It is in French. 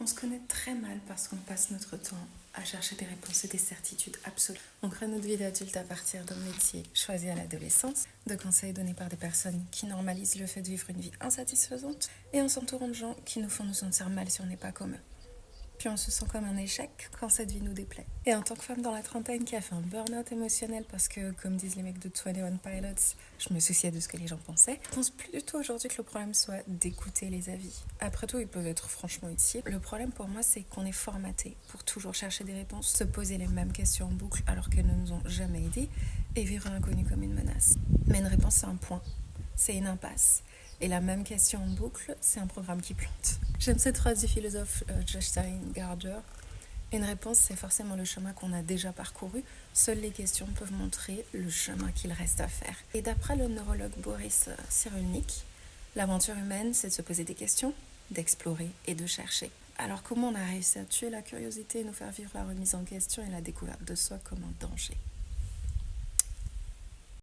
On se connaît très mal parce qu'on passe notre temps à chercher des réponses et des certitudes absolues. On crée notre vie d'adulte à partir d'un métier choisi à l'adolescence, de conseils donnés par des personnes qui normalisent le fait de vivre une vie insatisfaisante, et en s'entourant de gens qui nous font nous sentir mal si on n'est pas comme eux. Puis on se sent comme un échec quand cette vie nous déplaît. Et en tant que femme dans la trentaine qui a fait un burn-out émotionnel parce que, comme disent les mecs de 21 Pilots, je me souciais de ce que les gens pensaient, je pense plus du tout aujourd'hui que le problème soit d'écouter les avis. Après tout, ils peuvent être franchement utiles. Le problème pour moi, c'est qu'on est formaté pour toujours chercher des réponses, se poser les mêmes questions en boucle alors qu'elles ne nous ont jamais aidés, et vivre l'inconnu comme une menace. Mais une réponse, c'est un point. C'est une impasse. Et la même question en boucle, c'est un programme qui plante. J'aime cette phrase du philosophe Jostein Gaarder. Une réponse, c'est forcément le chemin qu'on a déjà parcouru. Seules les questions peuvent montrer le chemin qu'il reste à faire. Et d'après le neurologue Boris Cyrulnik, l'aventure humaine, c'est de se poser des questions, d'explorer et de chercher. Alors comment on a réussi à tuer la curiosité et nous faire vivre la remise en question et la découverte de soi comme un danger ?